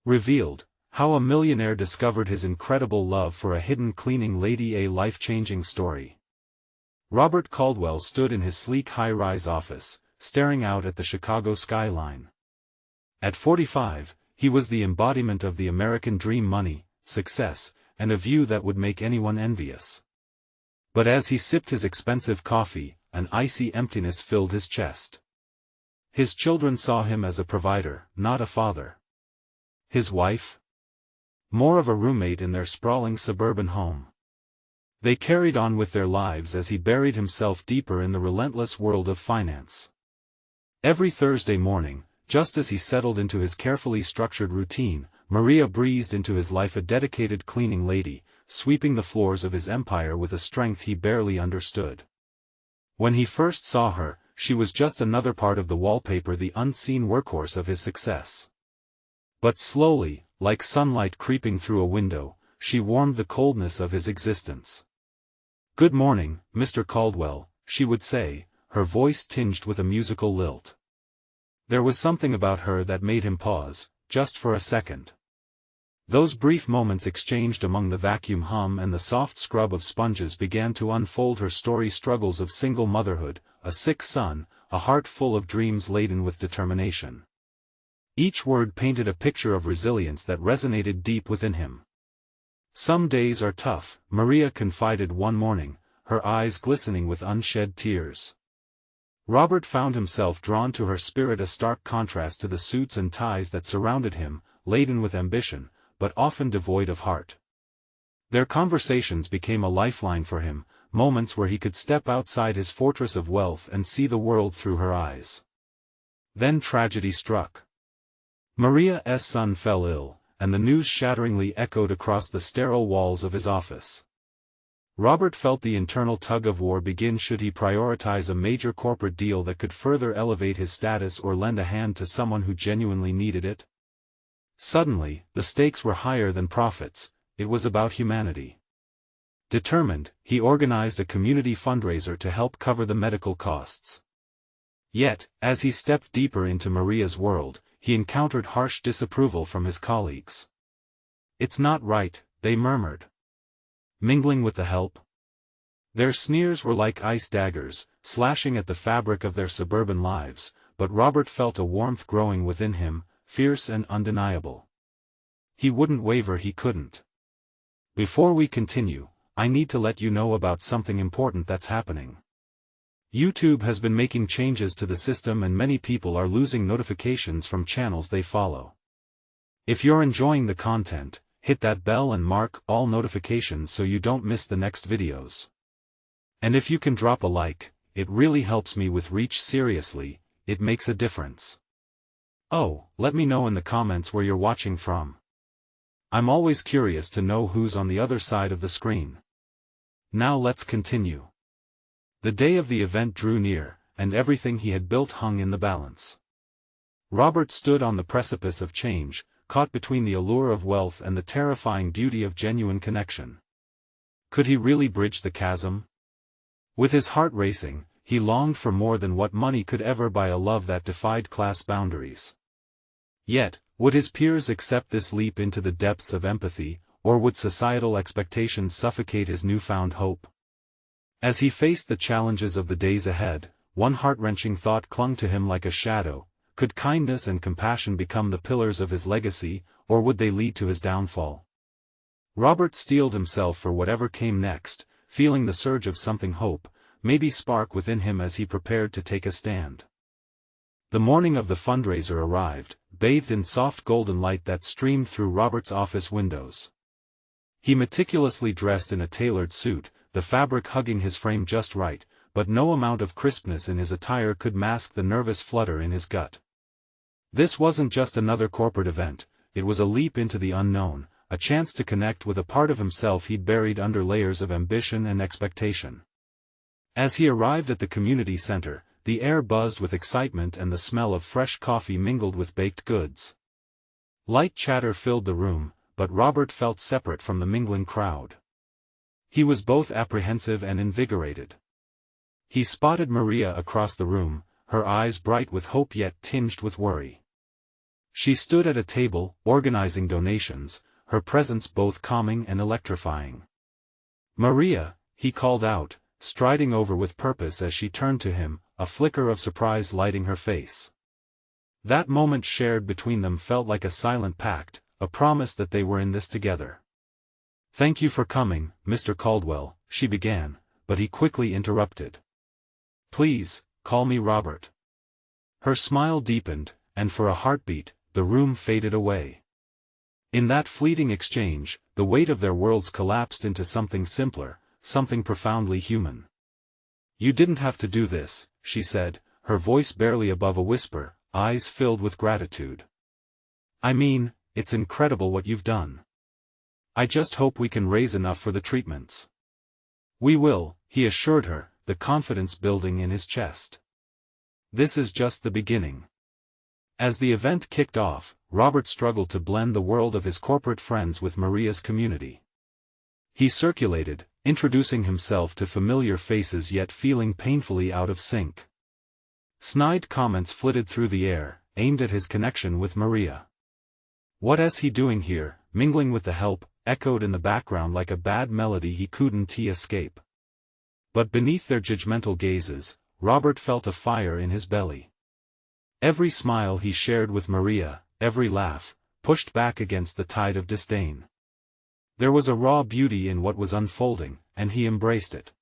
Revealed, how a millionaire discovered his incredible love for a hidden cleaning lady, a life-changing story. Robert Caldwell stood in his sleek high-rise office, staring out at the Chicago skyline. At 45, he was the embodiment of the American dream: money, success, and a view that would make anyone envious. But as he sipped his expensive coffee, an icy emptiness filled his chest. His children saw him as a provider, not a father. His wife? More of a roommate in their sprawling suburban home. They carried on with their lives as he buried himself deeper in the relentless world of finance. Every Thursday morning, just as he settled into his carefully structured routine, Maria breezed into his life, a dedicated cleaning lady, sweeping the floors of his empire with a strength he barely understood. When he first saw her, she was just another part of the wallpaper, the unseen workhorse of his success. But slowly, like sunlight creeping through a window, she warmed the coldness of his existence. "Good morning, Mr. Caldwell," she would say, her voice tinged with a musical lilt. There was something about her that made him pause, just for a second. Those brief moments exchanged among the vacuum hum and the soft scrub of sponges began to unfold her story: struggles of single motherhood, a sick son, a heart full of dreams laden with determination. Each word painted a picture of resilience that resonated deep within him. "Some days are tough," Maria confided one morning, her eyes glistening with unshed tears. Robert found himself drawn to her spirit, a stark contrast to the suits and ties that surrounded him, laden with ambition, but often devoid of heart. Their conversations became a lifeline for him, moments where he could step outside his fortress of wealth and see the world through her eyes. Then tragedy struck. Maria's son fell ill, and the news shatteringly echoed across the sterile walls of his office. Robert felt the internal tug-of-war begin. Should he prioritize a major corporate deal that could further elevate his status, or lend a hand to someone who genuinely needed it? Suddenly, the stakes were higher than profits. It was about humanity. Determined, he organized a community fundraiser to help cover the medical costs. Yet, as he stepped deeper into Maria's world, he encountered harsh disapproval from his colleagues. "It's not right," they murmured. "Mingling with the help?" Their sneers were like ice daggers, slashing at the fabric of their suburban lives, but Robert felt a warmth growing within him, fierce and undeniable. He wouldn't waver, he couldn't. "Before we continue, I need to let you know about something important that's happening. YouTube has been making changes to the system, and many people are losing notifications from channels they follow. If you're enjoying the content, hit that bell and mark all notifications so you don't miss the next videos. And if you can drop a like, it really helps me with reach. Seriously, it makes a difference. Oh, let me know in the comments where you're watching from. I'm always curious to know who's on the other side of the screen. Now let's continue. The day of the event drew near, and everything he had built hung in the balance. Robert stood on the precipice of change, caught between the allure of wealth and the terrifying beauty of genuine connection. Could he really bridge the chasm? With his heart racing, he longed for more than what money could ever buy: a love that defied class boundaries. Yet, would his peers accept this leap into the depths of empathy, or would societal expectations suffocate his newfound hope? As he faced the challenges of the days ahead, one heart-wrenching thought clung to him like a shadow: could kindness and compassion become the pillars of his legacy, or would they lead to his downfall? Robert steeled himself for whatever came next, feeling the surge of something hope, maybe spark within him as he prepared to take a stand. The morning of the fundraiser arrived, bathed in soft golden light that streamed through Robert's office windows. He meticulously dressed in a tailored suit, the fabric hugging his frame just right, but no amount of crispness in his attire could mask the nervous flutter in his gut. This wasn't just another corporate event, it was a leap into the unknown, a chance to connect with a part of himself he'd buried under layers of ambition and expectation. As he arrived at the community center, the air buzzed with excitement and the smell of fresh coffee mingled with baked goods. Light chatter filled the room, but Robert felt separate from the mingling crowd. He was both apprehensive and invigorated. He spotted Maria across the room, her eyes bright with hope yet tinged with worry. She stood at a table, organizing donations, her presence both calming and electrifying. "Maria," he called out, striding over with purpose as she turned to him, a flicker of surprise lighting her face. That moment shared between them felt like a silent pact, a promise that they were in this together. "Thank you for coming, Mr. Caldwell," she began, but he quickly interrupted. "Please, call me Robert." Her smile deepened, and for a heartbeat, the room faded away. In that fleeting exchange, the weight of their worlds collapsed into something simpler, something profoundly human. "You didn't have to do this," she said, her voice barely above a whisper, eyes filled with gratitude. "I mean, it's incredible what you've done. I just hope we can raise enough for the treatments." "We will," he assured her, the confidence building in his chest. "This is just the beginning." As the event kicked off, Robert struggled to blend the world of his corporate friends with Maria's community. He circulated, introducing himself to familiar faces yet feeling painfully out of sync. Snide comments flitted through the air, aimed at his connection with Maria. "What is he doing here?" mingling with the help, echoed in the background like a bad melody he couldn't escape. But beneath their judgmental gazes, Robert felt a fire in his belly. Every smile he shared with Maria, every laugh, pushed back against the tide of disdain. There was a raw beauty in what was unfolding, and he embraced it.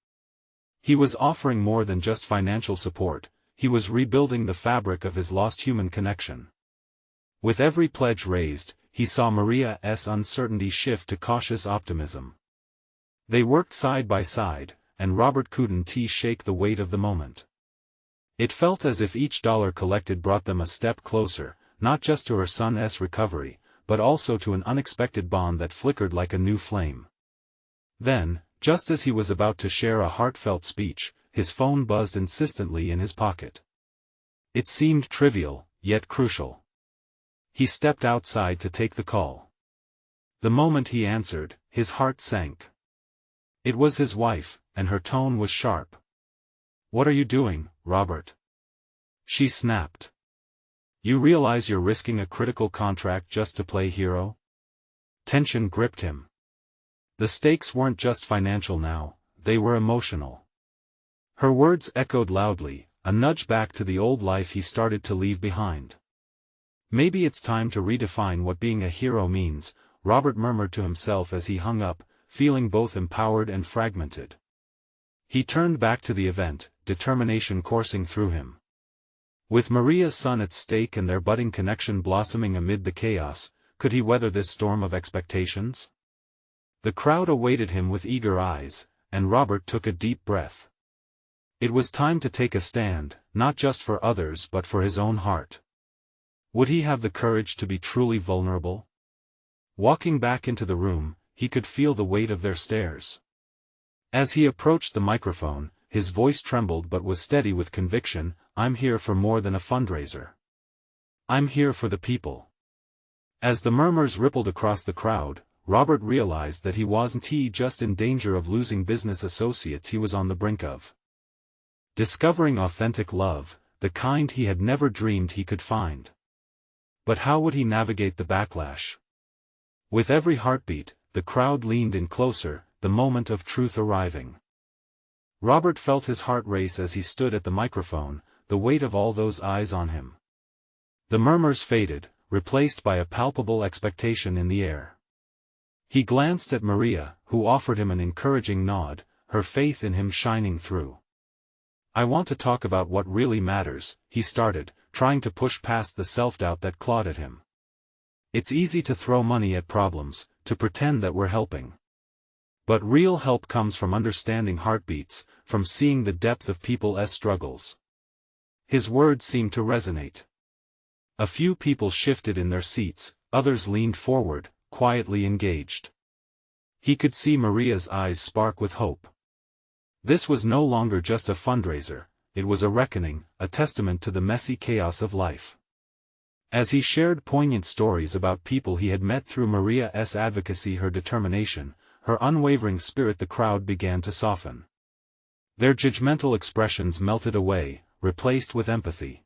He was offering more than just financial support, he was rebuilding the fabric of his lost human connection. With every pledge raised, he saw Maria's uncertainty shift to cautious optimism. They worked side by side, and Robert couldn't shake the weight of the moment. It felt as if each dollar collected brought them a step closer, not just to her son's recovery, but also to an unexpected bond that flickered like a new flame. Then, just as he was about to share a heartfelt speech, his phone buzzed insistently in his pocket. It seemed trivial, yet crucial. He stepped outside to take the call. The moment he answered, his heart sank. It was his wife, and her tone was sharp. "What are you doing, Robert?" she snapped. "You realize you're risking a critical contract just to play hero?" Tension gripped him. The stakes weren't just financial now, they were emotional. Her words echoed loudly, a nudge back to the old life he started to leave behind. "Maybe it's time to redefine what being a hero means," Robert murmured to himself as he hung up, feeling both empowered and fragmented. He turned back to the event, determination coursing through him. With Maria's son at stake and their budding connection blossoming amid the chaos, could he weather this storm of expectations? The crowd awaited him with eager eyes, and Robert took a deep breath. It was time to take a stand, not just for others but for his own heart. Would he have the courage to be truly vulnerable? Walking back into the room, he could feel the weight of their stares. As he approached the microphone, his voice trembled but was steady with conviction. "I'm here for more than a fundraiser. I'm here for the people." As the murmurs rippled across the crowd, Robert realized that he wasn't just in danger of losing business associates he was on the brink of discovering authentic love, the kind he had never dreamed he could find. But how would he navigate the backlash? With every heartbeat, the crowd leaned in closer, the moment of truth arriving. Robert felt his heart race as he stood at the microphone, the weight of all those eyes on him. The murmurs faded, replaced by a palpable expectation in the air. He glanced at Maria, who offered him an encouraging nod, her faith in him shining through. "I want to talk about what really matters," he started, trying to push past the self-doubt that clawed at him. "It's easy to throw money at problems, to pretend that we're helping. But real help comes from understanding heartbeats, from seeing the depth of people's struggles." His words seemed to resonate. A few people shifted in their seats, others leaned forward, quietly engaged. He could see Maria's eyes spark with hope. This was no longer just a fundraiser, it was a reckoning, a testament to the messy chaos of life. As he shared poignant stories about people he had met through Maria's advocacy, her determination, her unwavering spirit, the crowd began to soften. Their judgmental expressions melted away, replaced with empathy.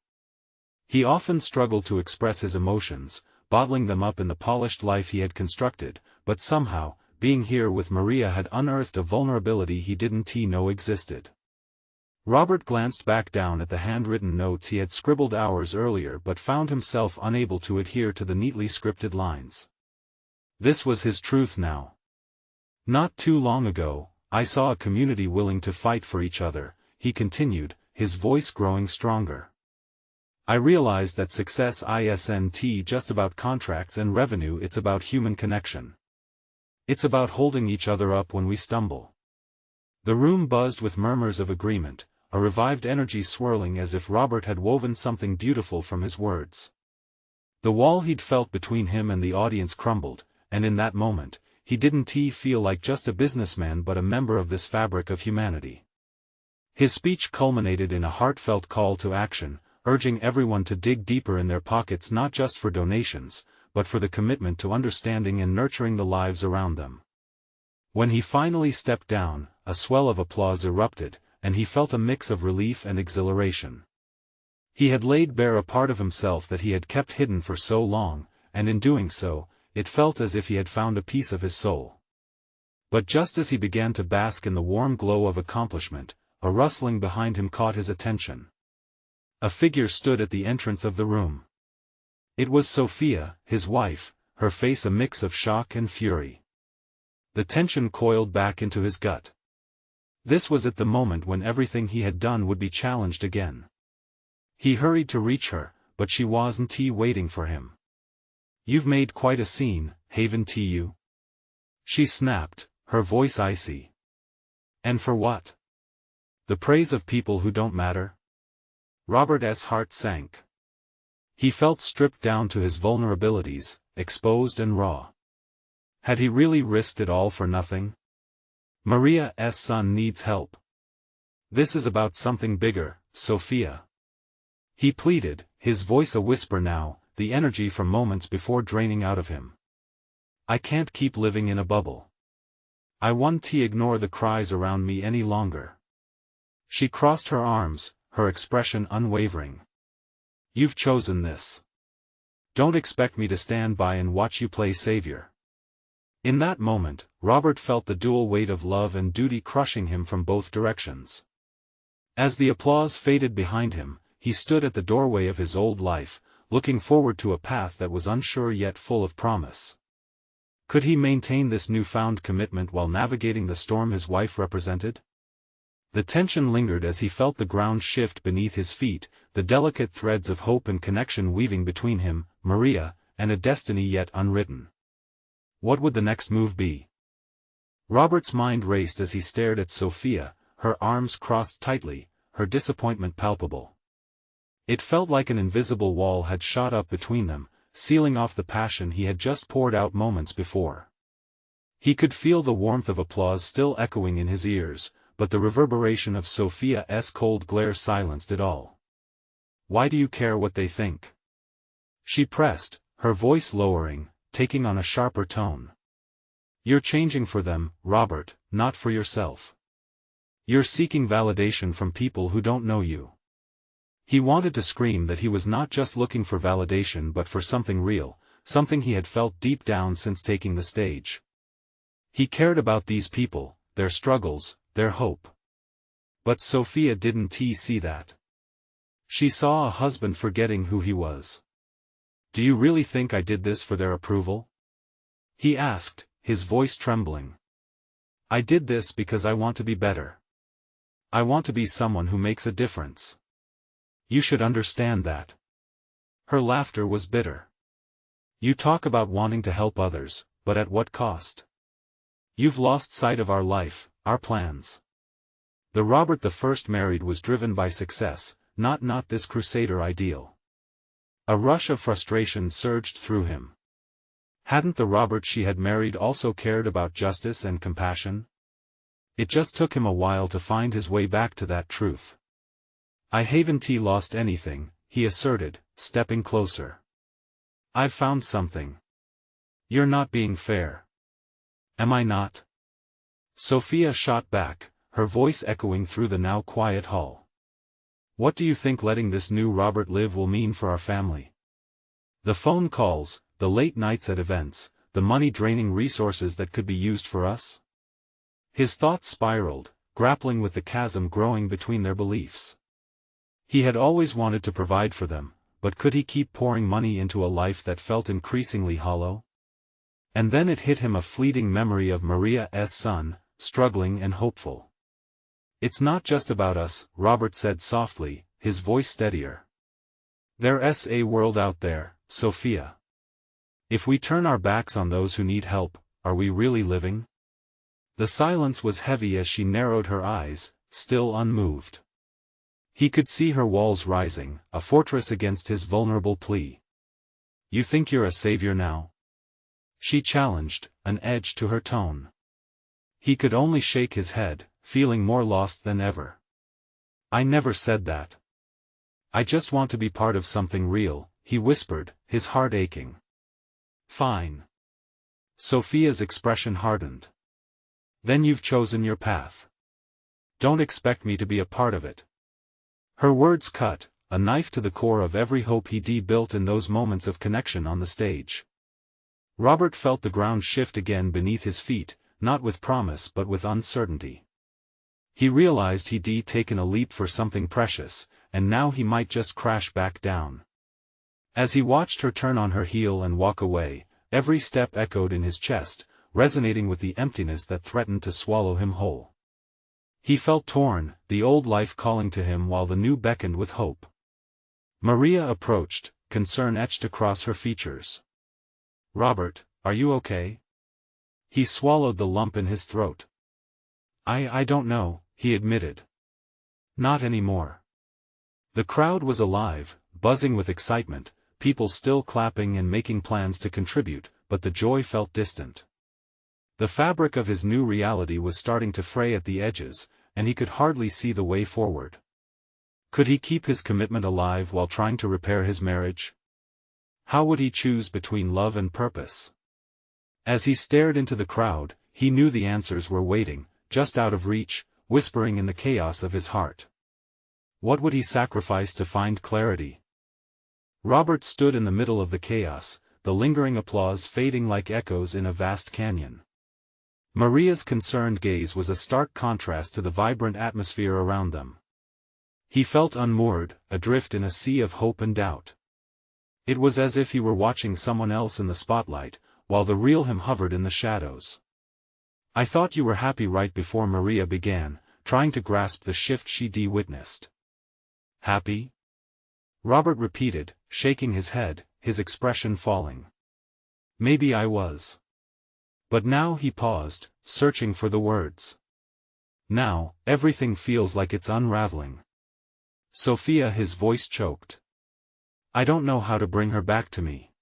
He often struggled to express his emotions, bottling them up in the polished life he had constructed, but somehow, being here with Maria had unearthed a vulnerability he didn't know existed. Robert glanced back down at the handwritten notes he had scribbled hours earlier but found himself unable to adhere to the neatly scripted lines. This was his truth now. Not too long ago, I saw a community willing to fight for each other, he continued, his voice growing stronger. I realized that success isn't just about contracts and revenue, it's about human connection. It's about holding each other up when we stumble. The room buzzed with murmurs of agreement, a revived energy swirling as if Robert had woven something beautiful from his words. The wall he'd felt between him and the audience crumbled, and in that moment, he didn't feel like just a businessman but a member of this fabric of humanity. His speech culminated in a heartfelt call to action, urging everyone to dig deeper in their pockets not just for donations, but for the commitment to understanding and nurturing the lives around them. When he finally stepped down, a swell of applause erupted, and he felt a mix of relief and exhilaration. He had laid bare a part of himself that he had kept hidden for so long, and in doing so, it felt as if he had found a piece of his soul. But just as he began to bask in the warm glow of accomplishment, a rustling behind him caught his attention. A figure stood at the entrance of the room. It was Sophia, his wife, her face a mix of shock and fury. The tension coiled back into his gut. This was at the moment when everything he had done would be challenged again. He hurried to reach her, but she wasn't waiting for him. "You've made quite a scene, haven't you?" She snapped, her voice icy. "And for what? The praise of people who don't matter?" Robert's heart sank. He felt stripped down to his vulnerabilities, exposed and raw. Had he really risked it all for nothing? Maria's son needs help. This is about something bigger, Sophia. He pleaded, his voice a whisper now, the energy from moments before draining out of him. "I can't keep living in a bubble. I won't ignore the cries around me any longer." She crossed her arms, her expression unwavering. "You've chosen this. Don't expect me to stand by and watch you play savior." In that moment, Robert felt the dual weight of love and duty crushing him from both directions. As the applause faded behind him, he stood at the doorway of his old life, looking forward to a path that was unsure yet full of promise. Could he maintain this newfound commitment while navigating the storm his wife represented? The tension lingered as he felt the ground shift beneath his feet, the delicate threads of hope and connection weaving between him, Maria, and a destiny yet unwritten. What would the next move be? Robert's mind raced as he stared at Sophia, her arms crossed tightly, her disappointment palpable. It felt like an invisible wall had shot up between them, sealing off the passion he had just poured out moments before. He could feel the warmth of applause still echoing in his ears, but the reverberation of Sophia's cold glare silenced it all. "Why do you care what they think?" She pressed, her voice lowering, taking on a sharper tone. "You're changing for them, Robert, not for yourself. You're seeking validation from people who don't know you." He wanted to scream that he was not just looking for validation but for something real, something he had felt deep down since taking the stage. He cared about these people, their struggles, their hope. But Sophia didn't see that. She saw a husband forgetting who he was. "Do you really think I did this for their approval?" he asked, his voice trembling. "I did this because I want to be better. I want to be someone who makes a difference. You should understand that." Her laughter was bitter. "You talk about wanting to help others, but at what cost? You've lost sight of our life, our plans." The Robert I married was driven by success, not this crusader ideal. A rush of frustration surged through him. Hadn't the Robert she had married also cared about justice and compassion? It just took him a while to find his way back to that truth. "I haven't lost anything," he asserted, stepping closer. "I've found something. You're not being fair." "Am I not?" Sophia shot back, her voice echoing through the now quiet hall. "What do you think letting this new Robert live will mean for our family?" The phone calls, the late nights at events, the money-draining resources that could be used for us? His thoughts spiraled, grappling with the chasm growing between their beliefs. He had always wanted to provide for them, but could he keep pouring money into a life that felt increasingly hollow? And then it hit him, a fleeting memory of Maria's son, struggling and hopeful. "It's not just about us," Robert said softly, his voice steadier. "There's a world out there, Sophia. If we turn our backs on those who need help, are we really living?" The silence was heavy as she narrowed her eyes, still unmoved. He could see her walls rising, a fortress against his vulnerable plea. "You think you're a savior now?" she challenged, an edge to her tone. He could only shake his head, feeling more lost than ever. "I never said that. I just want to be part of something real," he whispered, his heart aching. "Fine." Sophia's expression hardened. "Then you've chosen your path. Don't expect me to be a part of it." Her words cut, a knife to the core of every hope he'd built in those moments of connection on the stage. Robert felt the ground shift again beneath his feet, not with promise but with uncertainty. He realized he'd taken a leap for something precious, and now he might just crash back down. As he watched her turn on her heel and walk away, every step echoed in his chest, resonating with the emptiness that threatened to swallow him whole. He felt torn, the old life calling to him while the new beckoned with hope. Maria approached, concern etched across her features. "Robert, are you okay?" He swallowed the lump in his throat. I don't know," he admitted. "Not anymore." The crowd was alive, buzzing with excitement, people still clapping and making plans to contribute, but the joy felt distant. The fabric of his new reality was starting to fray at the edges, and he could hardly see the way forward. Could he keep his commitment alive while trying to repair his marriage? How would he choose between love and purpose? As he stared into the crowd, he knew the answers were waiting, just out of reach, whispering in the chaos of his heart. What would he sacrifice to find clarity? Robert stood in the middle of the chaos, the lingering applause fading like echoes in a vast canyon. Maria's concerned gaze was a stark contrast to the vibrant atmosphere around them. He felt unmoored, adrift in a sea of hope and doubt. It was as if he were watching someone else in the spotlight, while the real him hovered in the shadows. "I thought you were happy," right before Maria began, trying to grasp the shift she'd witnessed. "Happy?" Robert repeated, shaking his head, his expression falling. "Maybe I was." But now he paused, searching for the words. "Now, everything feels like it's unraveling. Sophia," his voice choked. "I don't know how to bring her back to me."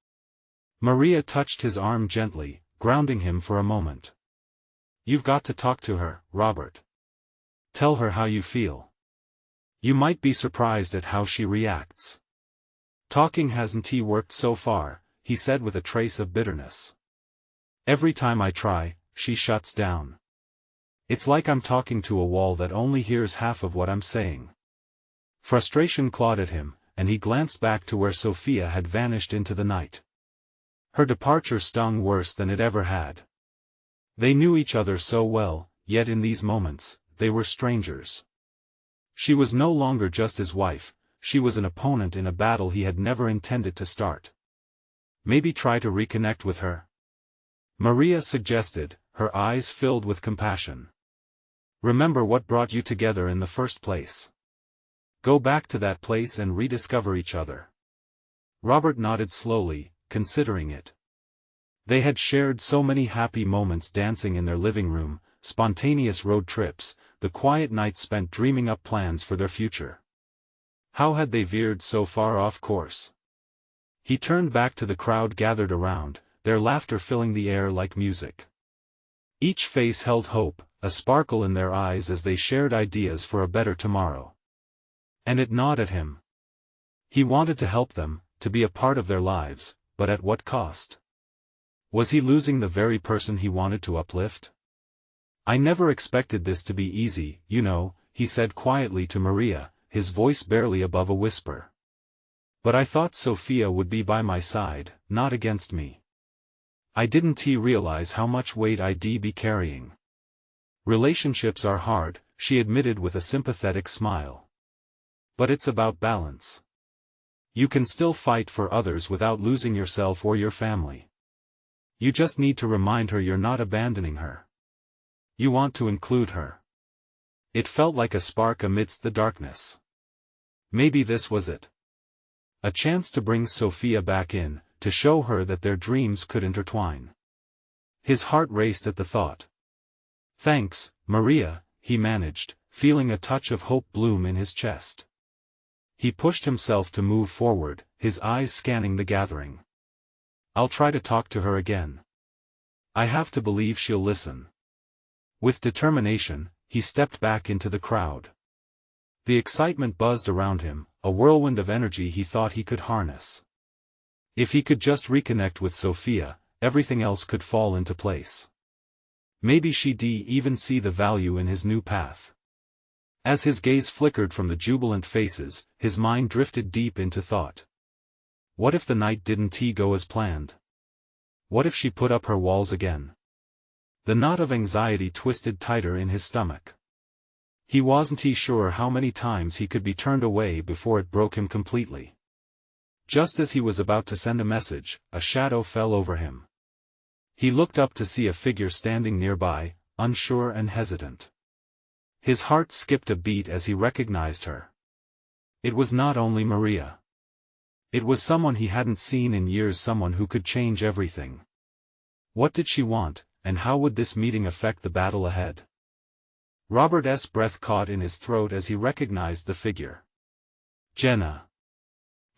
Maria touched his arm gently, grounding him for a moment. "You've got to talk to her, Robert. Tell her how you feel. You might be surprised at how she reacts." "Talking hasn't worked so far," he said with a trace of bitterness. "Every time I try, she shuts down. It's like I'm talking to a wall that only hears half of what I'm saying." Frustration clawed at him, and he glanced back to where Sophia had vanished into the night. Her departure stung worse than it ever had. They knew each other so well, yet in these moments, they were strangers. She was no longer just his wife, she was an opponent in a battle he had never intended to start. Maybe try to reconnect with her? Maria suggested, her eyes filled with compassion. "Remember what brought you together in the first place. Go back to that place and rediscover each other." Robert nodded slowly, considering it. They had shared so many happy moments, dancing in their living room, spontaneous road trips, the quiet nights spent dreaming up plans for their future. How had they veered so far off course? He turned back to the crowd gathered around, their laughter filling the air like music. Each face held hope, a sparkle in their eyes as they shared ideas for a better tomorrow. And it gnawed at him. He wanted to help them, to be a part of their lives, but at what cost? Was he losing the very person he wanted to uplift? "I never expected this to be easy, you know," he said quietly to Maria, his voice barely above a whisper. But I thought Sophia would be by my side, not against me. I didn't realize how much weight I'd be carrying. Relationships are hard, she admitted with a sympathetic smile. But it's about balance. You can still fight for others without losing yourself or your family. You just need to remind her you're not abandoning her. You want to include her. It felt like a spark amidst the darkness. Maybe this was it. A chance to bring Sophia back in, to show her that their dreams could intertwine. His heart raced at the thought. "Thanks, Maria," he managed, feeling a touch of hope bloom in his chest. He pushed himself to move forward, his eyes scanning the gathering. "I'll try to talk to her again. I have to believe she'll listen." With determination, he stepped back into the crowd. The excitement buzzed around him, a whirlwind of energy he thought he could harness. If he could just reconnect with Sophia, everything else could fall into place. Maybe she'd even see the value in his new path. As his gaze flickered from the jubilant faces, his mind drifted deep into thought. What if the night didn't go as planned? What if she put up her walls again? The knot of anxiety twisted tighter in his stomach. He wasn't sure how many times he could be turned away before it broke him completely. Just as he was about to send a message, a shadow fell over him. He looked up to see a figure standing nearby, unsure and hesitant. His heart skipped a beat as he recognized her. It was not only Maria. It was someone he hadn't seen in years, someone who could change everything. What did she want, and how would this meeting affect the battle ahead? Robert's breath caught in his throat as he recognized the figure. Jenna.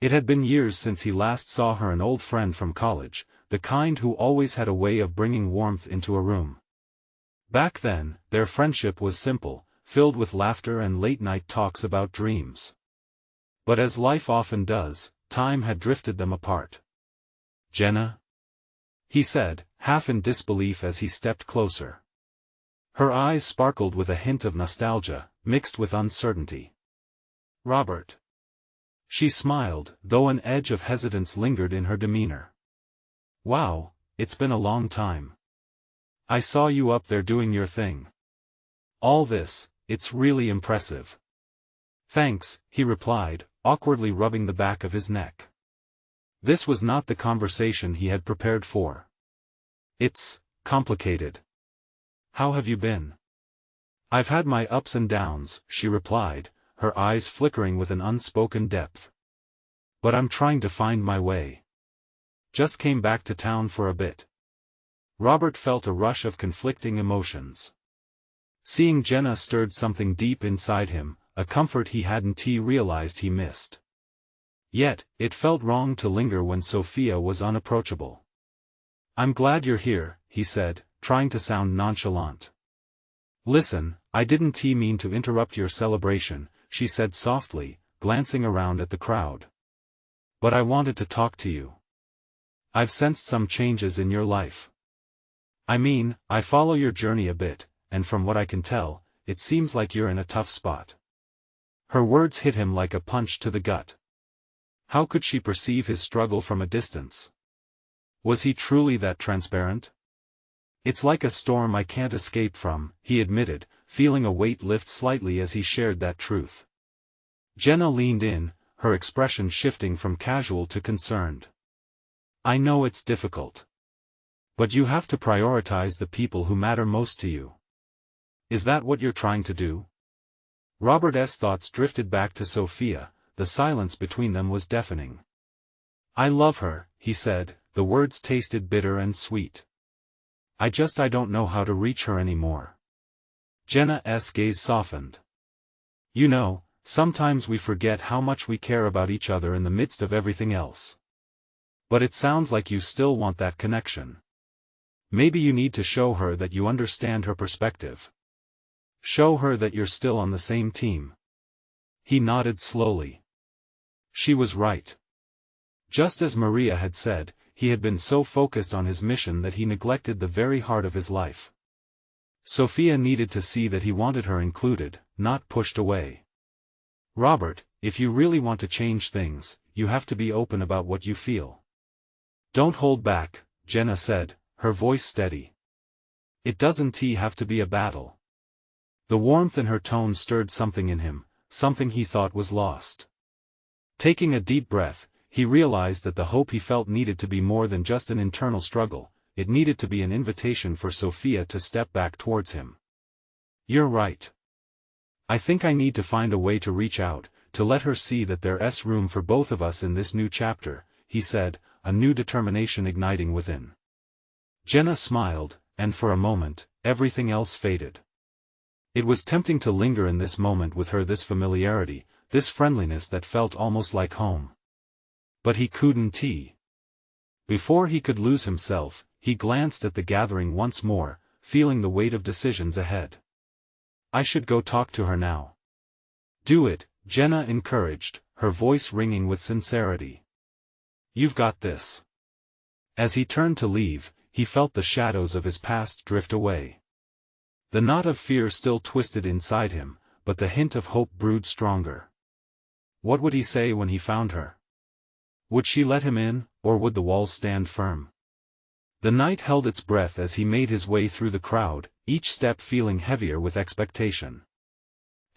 It had been years since he last saw her, an old friend from college, the kind who always had a way of bringing warmth into a room. Back then, their friendship was simple, filled with laughter and late-night talks about dreams. But as life often does, time had drifted them apart. "Jenna?" he said, half in disbelief as he stepped closer. Her eyes sparkled with a hint of nostalgia, mixed with uncertainty. "Robert." She smiled, though an edge of hesitance lingered in her demeanor. "Wow, it's been a long time. I saw you up there doing your thing. All this, it's really impressive." "Thanks," he replied, awkwardly rubbing the back of his neck. This was not the conversation he had prepared for. "It's complicated. How have you been?" "I've had my ups and downs," she replied, her eyes flickering with an unspoken depth. "But I'm trying to find my way. Just came back to town for a bit." Robert felt a rush of conflicting emotions. Seeing Jenna stirred something deep inside him, a comfort he hadn't realized he missed. Yet, it felt wrong to linger when Sophia was unapproachable. "I'm glad you're here," he said, trying to sound nonchalant. "Listen, I didn't mean to interrupt your celebration," she said softly, glancing around at the crowd. "But I wanted to talk to you. I've sensed some changes in your life. I mean, I follow your journey a bit, and from what I can tell, it seems like you're in a tough spot." Her words hit him like a punch to the gut. How could she perceive his struggle from a distance? Was he truly that transparent? "It's like a storm I can't escape from," he admitted, feeling a weight lift slightly as he shared that truth. Jenna leaned in, her expression shifting from casual to concerned. "I know it's difficult. But you have to prioritize the people who matter most to you. Is that what you're trying to do?" Robert's thoughts drifted back to Sophia, the silence between them was deafening. "I love her," he said, the words tasted bitter and sweet. I don't know how to reach her anymore." Jenna's gaze softened. "You know, sometimes we forget how much we care about each other in the midst of everything else. But it sounds like you still want that connection. Maybe you need to show her that you understand her perspective. Show her that you're still on the same team." He nodded slowly. She was right. Just as Maria had said, he had been so focused on his mission that he neglected the very heart of his life. Sophia needed to see that he wanted her included, not pushed away. "Robert, if you really want to change things, you have to be open about what you feel. Don't hold back, Jenna said, her voice steady. It doesn't have to be a battle. The warmth in her tone stirred something in him, something he thought was lost. Taking a deep breath, he realized that the hope he felt needed to be more than just an internal struggle, it needed to be an invitation for Sophia to step back towards him. You're right. I think I need to find a way to reach out, to let her see that there's room for both of us in this new chapter, he said, a new determination igniting within. Jenna smiled, and for a moment, everything else faded. It was tempting to linger in this moment with her, this familiarity, this friendliness that felt almost like home. But he couldn't. Before he could lose himself, he glanced at the gathering once more, feeling the weight of decisions ahead. I should go talk to her now. Do it, Jenna encouraged, her voice ringing with sincerity. You've got this. As he turned to leave, he felt the shadows of his past drift away. The knot of fear still twisted inside him, but the hint of hope brewed stronger. What would he say when he found her? Would she let him in, or would the walls stand firm? The night held its breath as he made his way through the crowd, each step feeling heavier with expectation.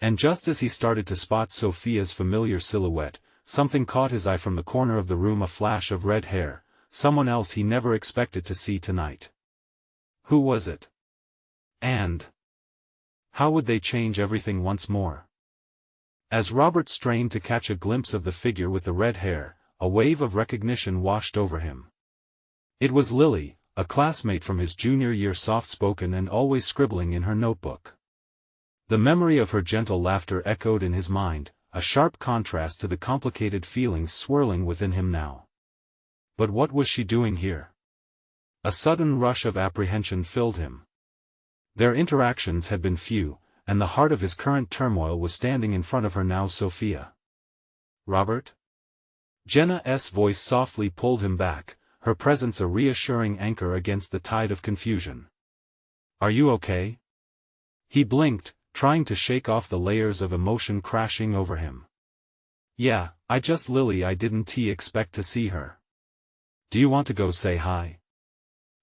And just as he started to spot Sophia's familiar silhouette, something caught his eye from the corner of the room, a flash of red hair, someone else he never expected to see tonight. Who was it? And how would they change everything once more? As Robert strained to catch a glimpse of the figure with the red hair, a wave of recognition washed over him. It was Lily, a classmate from his junior year, soft-spoken and always scribbling in her notebook. The memory of her gentle laughter echoed in his mind, a sharp contrast to the complicated feelings swirling within him now. But what was she doing here? A sudden rush of apprehension filled him. Their interactions had been few, and the heart of his current turmoil was standing in front of her now. Sophia. Robert? Jenna's voice softly pulled him back, her presence a reassuring anchor against the tide of confusion. Are you okay? He blinked, trying to shake off the layers of emotion crashing over him. Yeah, Lily, I didn't expect to see her. Do you want to go say hi?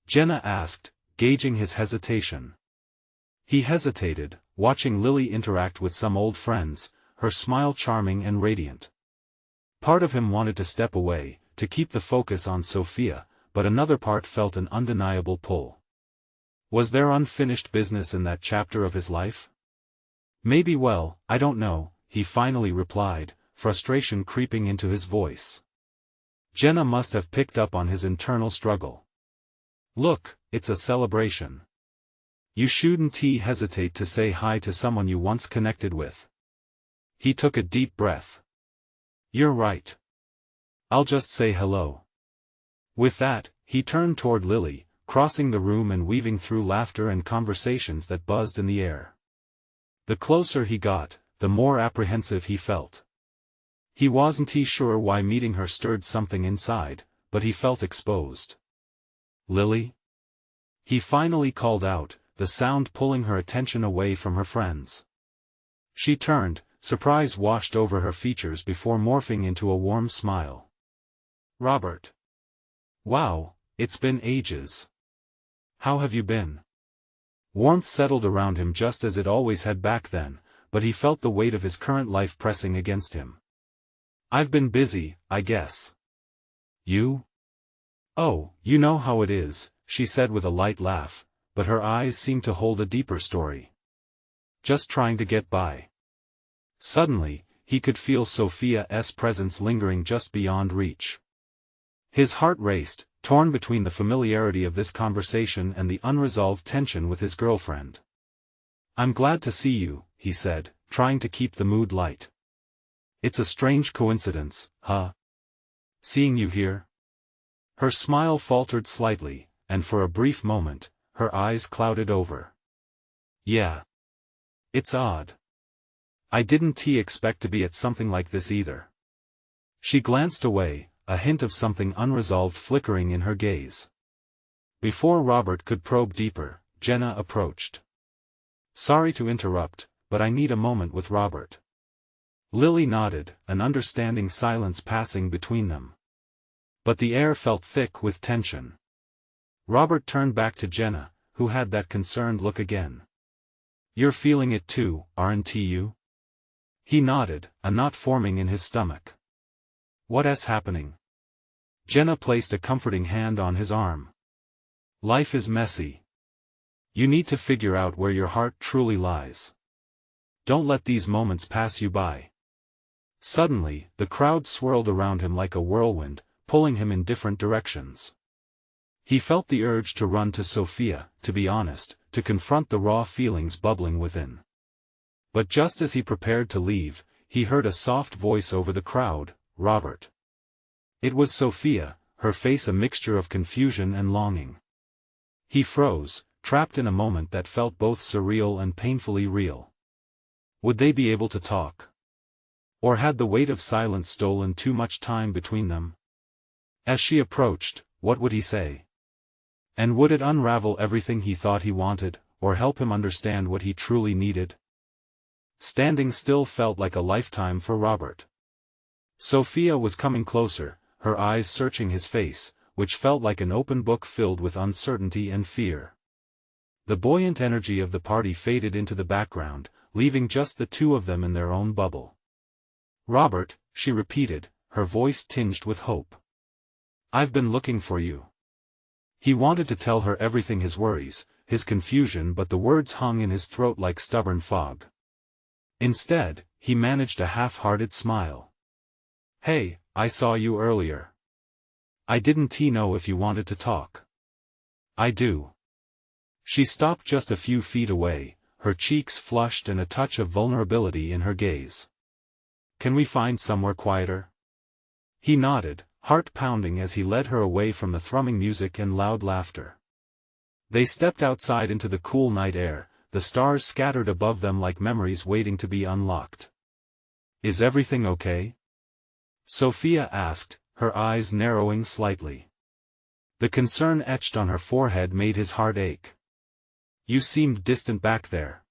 Jenna asked, gauging his hesitation. He hesitated, watching Lily interact with some old friends, her smile charming and radiant. Part of him wanted to step away, to keep the focus on Sophia, but another part felt an undeniable pull. Was there unfinished business in that chapter of his life? Maybe. Well, I don't know, he finally replied, frustration creeping into his voice. Jenna must have picked up on his internal struggle. Look, it's a celebration. You shouldn't hesitate to say hi to someone you once connected with. He took a deep breath. You're right. I'll just say hello. With that, he turned toward Lily, crossing the room and weaving through laughter and conversations that buzzed in the air. The closer he got, the more apprehensive he felt. He wasn't sure why meeting her stirred something inside, but he felt exposed. Lily? He finally called out, the sound pulling her attention away from her friends. She turned, surprise washed over her features before morphing into a warm smile. Robert. Wow, it's been ages. How have you been? Warmth settled around him just as it always had back then, but he felt the weight of his current life pressing against him. I've been busy, I guess. You? Oh, you know how it is, she said with a light laugh, but her eyes seemed to hold a deeper story. Just trying to get by. Suddenly, he could feel Sophia's presence lingering just beyond reach. His heart raced, torn between the familiarity of this conversation and the unresolved tension with his girlfriend. I'm glad to see you, he said, trying to keep the mood light. It's a strange coincidence, huh? Seeing you here? Her smile faltered slightly, and for a brief moment, her eyes clouded over. Yeah. It's odd. I didn't expect to be at something like this either. She glanced away, a hint of something unresolved flickering in her gaze. Before Robert could probe deeper, Jenna approached. Sorry to interrupt, but I need a moment with Robert. Lily nodded, an understanding silence passing between them. But the air felt thick with tension. Robert turned back to Jenna, who had that concerned look again. "You're feeling it too, aren't you?" He nodded, a knot forming in his stomach. "What's happening?" Jenna placed a comforting hand on his arm. "Life is messy. You need to figure out where your heart truly lies. Don't let these moments pass you by." Suddenly, the crowd swirled around him like a whirlwind, pulling him in different directions. He felt the urge to run to Sophia, to be honest, to confront the raw feelings bubbling within. But just as he prepared to leave, he heard a soft voice over the crowd, "Robert." It was Sophia, her face a mixture of confusion and longing. He froze, trapped in a moment that felt both surreal and painfully real. Would they be able to talk? Or had the weight of silence stolen too much time between them? As she approached, what would he say? And would it unravel everything he thought he wanted, or help him understand what he truly needed? Standing still felt like a lifetime for Robert. Sophia was coming closer, her eyes searching his face, which felt like an open book filled with uncertainty and fear. The buoyant energy of the party faded into the background, leaving just the two of them in their own bubble. "Robert," she repeated, her voice tinged with hope. "I've been looking for you." He wanted to tell her everything, his worries, his confusion, but the words hung in his throat like stubborn fog. Instead, he managed a half-hearted smile. "Hey, I saw you earlier. I didn't know if you wanted to talk." "I do." She stopped just a few feet away, her cheeks flushed and a touch of vulnerability in her gaze. "Can we find somewhere quieter?" He nodded, heart pounding as he led her away from the thrumming music and loud laughter. They stepped outside into the cool night air, the stars scattered above them like memories waiting to be unlocked. "Is everything okay?" Sophia asked, her eyes narrowing slightly. The concern etched on her forehead made his heart ache. "You seemed distant back there."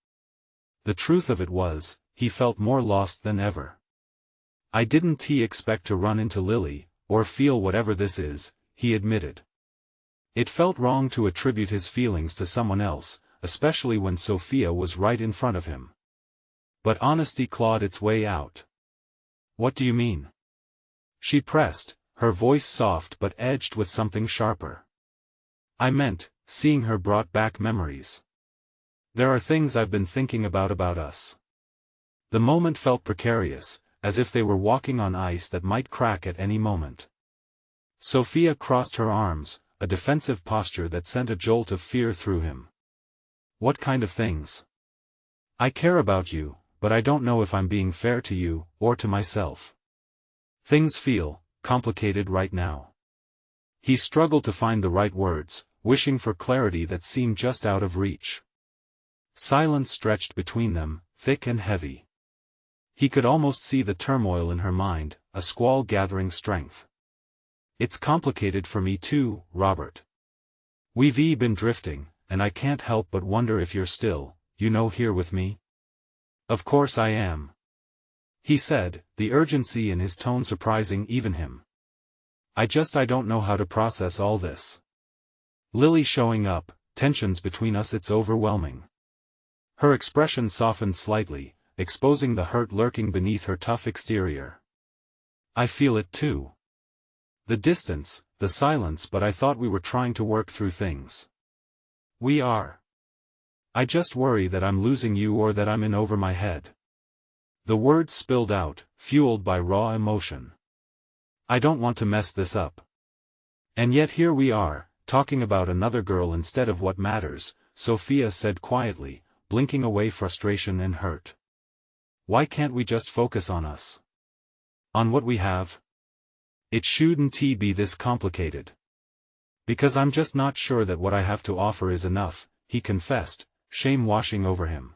The truth of it was, he felt more lost than ever. "I didn't expect to run into Lily, or feel whatever this is," he admitted. It felt wrong to attribute his feelings to someone else, especially when Sophia was right in front of him. But honesty clawed its way out. "What do you mean?" She pressed, her voice soft but edged with something sharper. "I meant, seeing her brought back memories. There are things I've been thinking about us." The moment felt precarious, as if they were walking on ice that might crack at any moment. Sophia crossed her arms, a defensive posture that sent a jolt of fear through him. "What kind of things?" "I care about you, but I don't know if I'm being fair to you, or to myself. Things feel complicated right now." He struggled to find the right words, wishing for clarity that seemed just out of reach. Silence stretched between them, thick and heavy. He could almost see the turmoil in her mind, a squall gathering strength. "It's complicated for me too, Robert. We've been drifting, and I can't help but wonder if you're still, here with me." "Of course I am," he said, the urgency in his tone surprising even him. I don't know how to process all this. Lily showing up, tensions between us, it's overwhelming." Her expression softened slightly, exposing the hurt lurking beneath her tough exterior. "I feel it too. The distance, the silence, but I thought we were trying to work through things." "We are. I just worry that I'm losing you or that I'm in over my head." The words spilled out, fueled by raw emotion. "I don't want to mess this up. And yet here we are, talking about another girl instead of what matters," Sophia said quietly, blinking away frustration and hurt. "Why can't we just focus on us? On what we have? It shouldn't be this complicated." "Because I'm just not sure that what I have to offer is enough," he confessed, shame washing over him.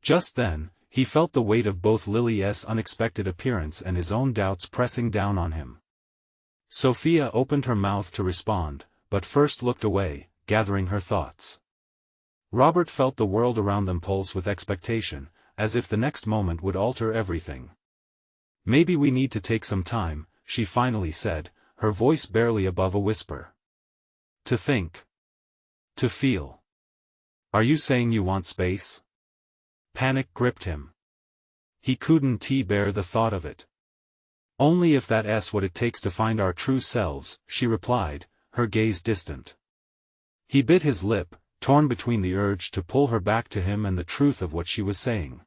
Just then, he felt the weight of both Lily's unexpected appearance and his own doubts pressing down on him. Sophia opened her mouth to respond, but first looked away, gathering her thoughts. Robert felt the world around them pulse with expectation, as if the next moment would alter everything. Maybe we need to take some time, she finally said, her voice barely above a whisper. To think. To feel. Are you saying you want space? Panic gripped him. He couldn't bear the thought of it. Only if that's what it takes to find our true selves, she replied, her gaze distant. He bit his lip, torn between the urge to pull her back to him and the truth of what she was saying.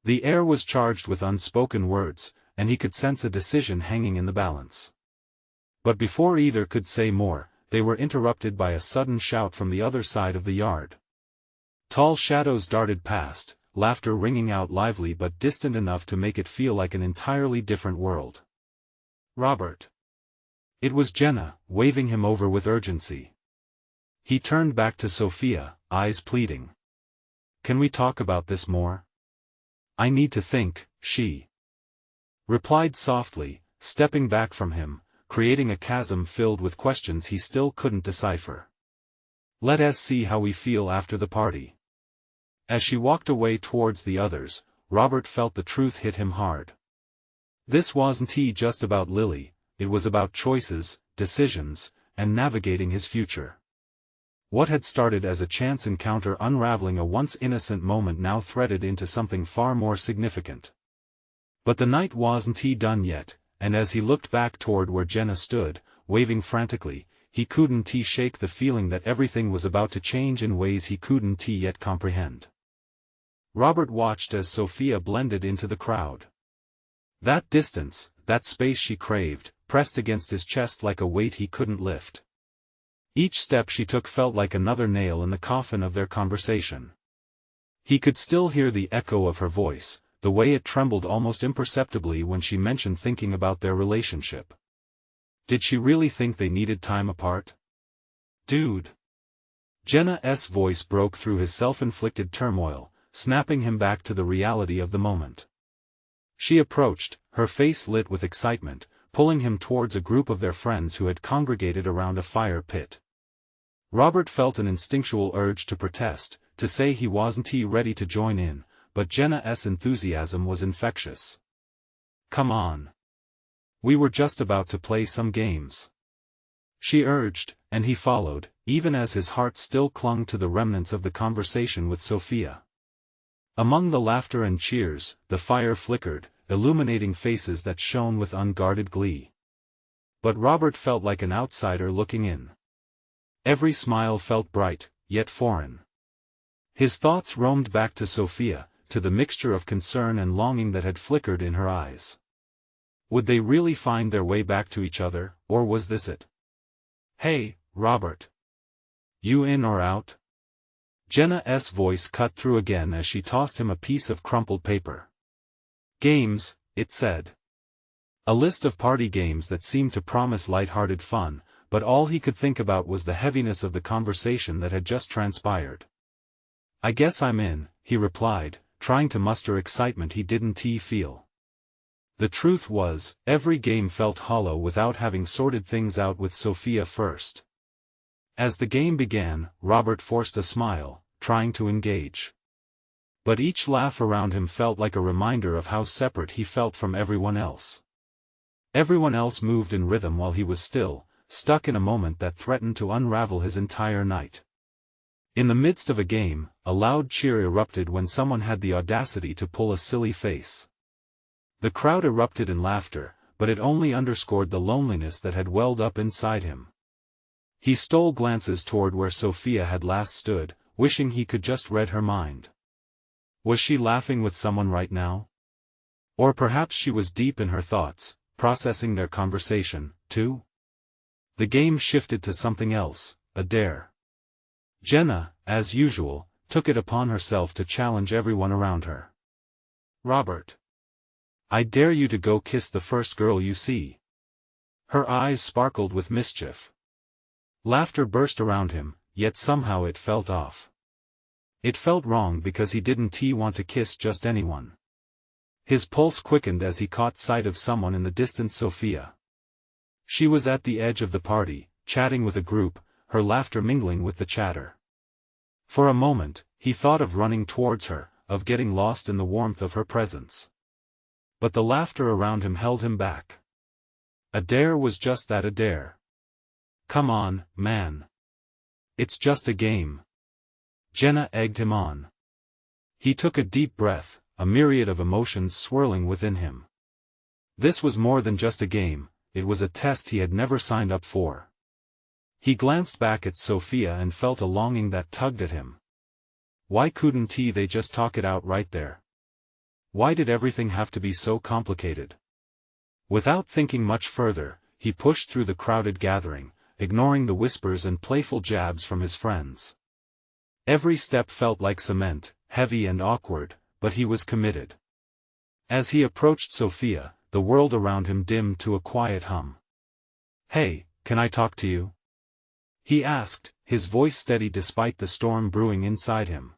The air was charged with unspoken words, and he could sense a decision hanging in the balance. But before either could say more, they were interrupted by a sudden shout from the other side of the yard. Tall shadows darted past, laughter ringing out lively but distant enough to make it feel like an entirely different world. Robert. It was Jenna, waving him over with urgency. He turned back to Sophia, eyes pleading. Can we talk about this more? I need to think, she replied softly, stepping back from him, creating a chasm filled with questions he still couldn't decipher. Let us see how we feel after the party. As she walked away towards the others, Robert felt the truth hit him hard. This wasn't just about Lily, it was about choices, decisions, and navigating his future. What had started as a chance encounter unraveling a once innocent moment now threaded into something far more significant. But the night wasn't done yet, and as he looked back toward where Jenna stood, waving frantically, he couldn't shake the feeling that everything was about to change in ways he couldn't yet comprehend. Robert watched as Sophia blended into the crowd. That distance, that space she craved, pressed against his chest like a weight he couldn't lift. Each step she took felt like another nail in the coffin of their conversation. He could still hear the echo of her voice, the way it trembled almost imperceptibly when she mentioned thinking about their relationship. Did she really think they needed time apart? Dude. Jenna's voice broke through his self-inflicted turmoil, snapping him back to the reality of the moment. She approached, her face lit with excitement, pulling him towards a group of their friends who had congregated around a fire pit. Robert felt an instinctual urge to protest, to say he wasn't ready to join in, but Jenna's enthusiasm was infectious. Come on. We were just about to play some games. She urged, and he followed, even as his heart still clung to the remnants of the conversation with Sophia. Among the laughter and cheers, the fire flickered, illuminating faces that shone with unguarded glee. But Robert felt like an outsider looking in. Every smile felt bright, yet foreign. His thoughts roamed back to Sophia, to the mixture of concern and longing that had flickered in her eyes. Would they really find their way back to each other, or was this it? Hey, Robert. You in or out? Jenna's voice cut through again as she tossed him a piece of crumpled paper. Games, it said. A list of party games that seemed to promise light-hearted fun, but all he could think about was the heaviness of the conversation that had just transpired. I guess I'm in, he replied, trying to muster excitement he didn't feel. The truth was, every game felt hollow without having sorted things out with Sophia first. As the game began, Robert forced a smile, trying to engage. But each laugh around him felt like a reminder of how separate he felt from everyone else. Everyone else moved in rhythm while he was still, stuck in a moment that threatened to unravel his entire night. In the midst of a game, a loud cheer erupted when someone had the audacity to pull a silly face. The crowd erupted in laughter, but it only underscored the loneliness that had welled up inside him. He stole glances toward where Sophia had last stood, wishing he could just read her mind. Was she laughing with someone right now? Or perhaps she was deep in her thoughts, processing their conversation, too? The game shifted to something else, a dare. Jenna, as usual, took it upon herself to challenge everyone around her. Robert. I dare you to go kiss the first girl you see. Her eyes sparkled with mischief. Laughter burst around him, yet somehow it felt off. It felt wrong because he didn't want to kiss just anyone. His pulse quickened as he caught sight of someone in the distant Sophia. She was at the edge of the party, chatting with a group, her laughter mingling with the chatter. For a moment, he thought of running towards her, of getting lost in the warmth of her presence. But the laughter around him held him back. A dare was just that, a dare. Come on, man. It's just a game. Jenna egged him on. He took a deep breath, a myriad of emotions swirling within him. This was more than just a game, it was a test he had never signed up for. He glanced back at Sophia and felt a longing that tugged at him. Why couldn't they just talk it out right there? Why did everything have to be so complicated? Without thinking much further, he pushed through the crowded gathering, ignoring the whispers and playful jabs from his friends. Every step felt like cement, heavy and awkward, but he was committed. As he approached Sophia, the world around him dimmed to a quiet hum. Hey, can I talk to you? He asked, his voice steady despite the storm brewing inside him.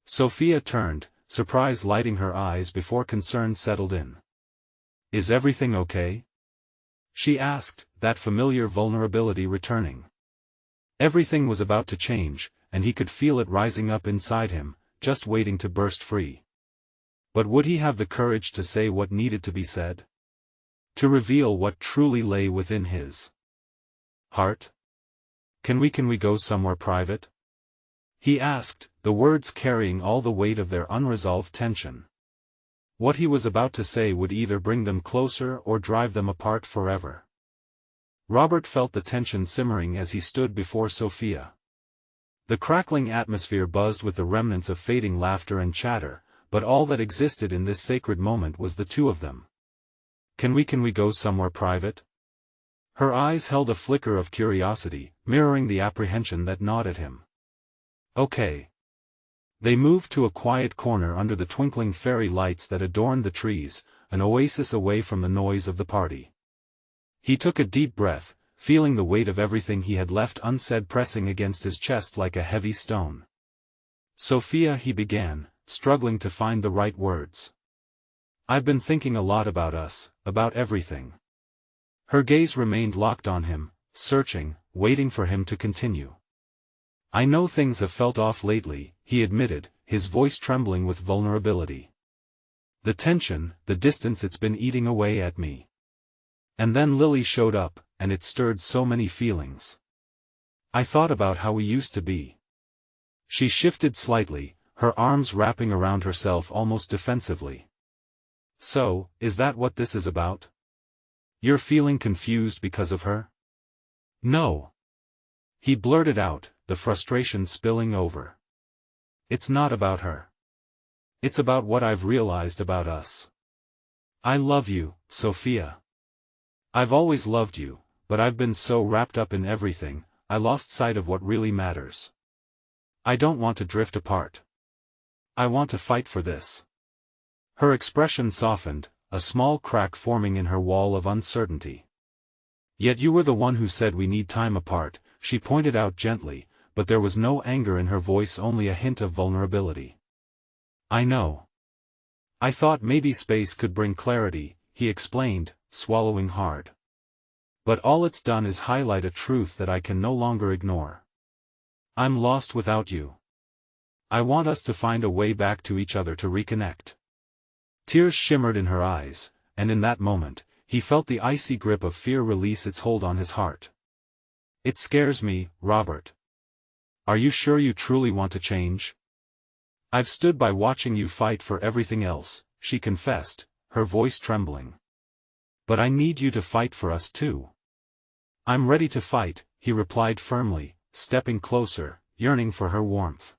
Sophia turned, surprise lighting her eyes before concern settled in. Is everything okay? She asked, that familiar vulnerability returning. Everything was about to change, and he could feel it rising up inside him, just waiting to burst free. But would he have the courage to say what needed to be said? To reveal what truly lay within his heart? Can we go somewhere private? He asked, the words carrying all the weight of their unresolved tension. What he was about to say would either bring them closer or drive them apart forever. Robert felt the tension simmering as he stood before Sophia. The crackling atmosphere buzzed with the remnants of fading laughter and chatter, but all that existed in this sacred moment was the two of them. Can we go somewhere private? Her eyes held a flicker of curiosity, mirroring the apprehension that gnawed at him. Okay. They moved to a quiet corner under the twinkling fairy lights that adorned the trees, an oasis away from the noise of the party. He took a deep breath, feeling the weight of everything he had left unsaid pressing against his chest like a heavy stone. Sophia, he began, struggling to find the right words. I've been thinking a lot about us, about everything. Her gaze remained locked on him, searching, waiting for him to continue. I know things have felt off lately, he admitted, his voice trembling with vulnerability. The tension, the distance, it's been eating away at me. And then Lily showed up, and it stirred so many feelings. I thought about how we used to be. She shifted slightly, her arms wrapping around herself almost defensively. So, is that what this is about? You're feeling confused because of her? No. He blurted out, the frustration spilling over. It's not about her. It's about what I've realized about us. I love you, Sophia. I've always loved you, but I've been so wrapped up in everything, I lost sight of what really matters. I don't want to drift apart. I want to fight for this. Her expression softened, a small crack forming in her wall of uncertainty. Yet you were the one who said we need time apart, she pointed out gently, but there was no anger in her voice, only a hint of vulnerability. I know. I thought maybe space could bring clarity, he explained, swallowing hard. But all it's done is highlight a truth that I can no longer ignore. I'm lost without you. I want us to find a way back to each other, to reconnect. Tears shimmered in her eyes, and in that moment, he felt the icy grip of fear release its hold on his heart. It scares me, Robert. Are you sure you truly want to change? I've stood by watching you fight for everything else, she confessed, her voice trembling. But I need you to fight for us too. I'm ready to fight, he replied firmly, stepping closer, yearning for her warmth.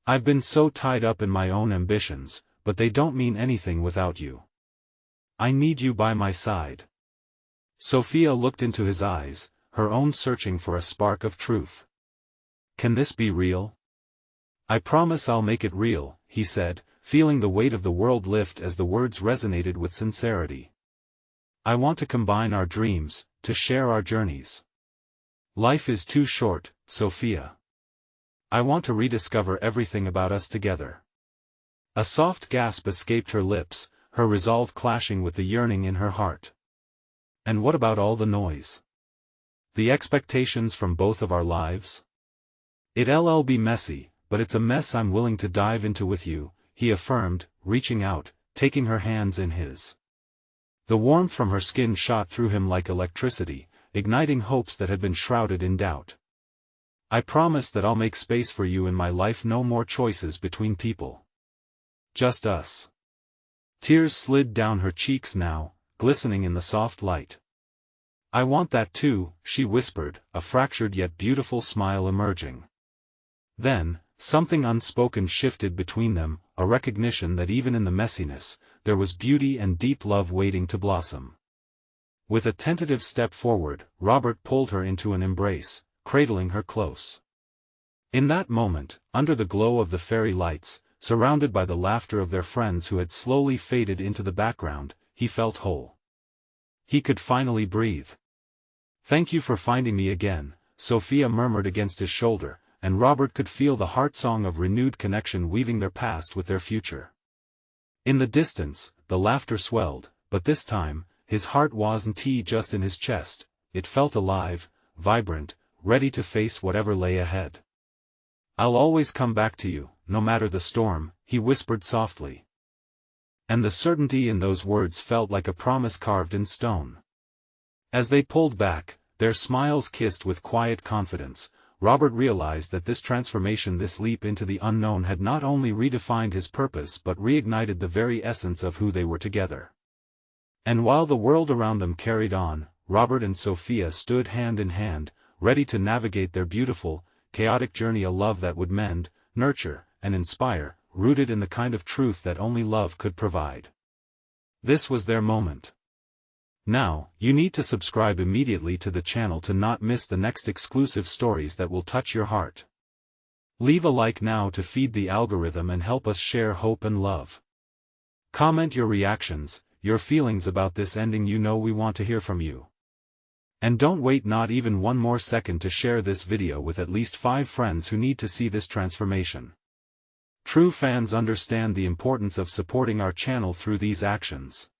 I've been so tied up in my own ambitions, but they don't mean anything without you. I need you by my side. Sophia looked into his eyes, her own searching for a spark of truth. Can this be real? I promise I'll make it real, he said, feeling the weight of the world lift as the words resonated with sincerity. I want to combine our dreams, to share our journeys. Life is too short, Sophia. I want to rediscover everything about us together. A soft gasp escaped her lips, her resolve clashing with the yearning in her heart. And what about all the noise? The expectations from both of our lives? It'll be messy, but it's a mess I'm willing to dive into with you, he affirmed, reaching out, taking her hands in his. The warmth from her skin shot through him like electricity, igniting hopes that had been shrouded in doubt. "I promise that I'll make space for you in my life, no more choices between people. Just us." Tears slid down her cheeks now, glistening in the soft light. "I want that too," she whispered, a fractured yet beautiful smile emerging. Then, something unspoken shifted between them, a recognition that even in the messiness, there was beauty and deep love waiting to blossom. With a tentative step forward, Robert pulled her into an embrace, cradling her close. In that moment, under the glow of the fairy lights, surrounded by the laughter of their friends who had slowly faded into the background, he felt whole. He could finally breathe. "Thank you for finding me again," Sophia murmured against his shoulder, and Robert could feel the heart-song of renewed connection weaving their past with their future. In the distance, the laughter swelled, but this time, his heart wasn't just in his chest, it felt alive, vibrant, ready to face whatever lay ahead. "I'll always come back to you, no matter the storm," he whispered softly. And the certainty in those words felt like a promise carved in stone. As they pulled back, their smiles kissed with quiet confidence, Robert realized that this transformation, this leap into the unknown, had not only redefined his purpose but reignited the very essence of who they were together. And while the world around them carried on, Robert and Sophia stood hand in hand, ready to navigate their beautiful, chaotic journey, a love that would mend, nurture, and inspire, rooted in the kind of truth that only love could provide. This was their moment. Now, you need to subscribe immediately to the channel to not miss the next exclusive stories that will touch your heart. Leave a like now to feed the algorithm and help us share hope and love. Comment your reactions, your feelings about this ending. You know we want to hear from you. And don't wait not even one more second to share this video with at least 5 friends who need to see this transformation. True fans understand the importance of supporting our channel through these actions.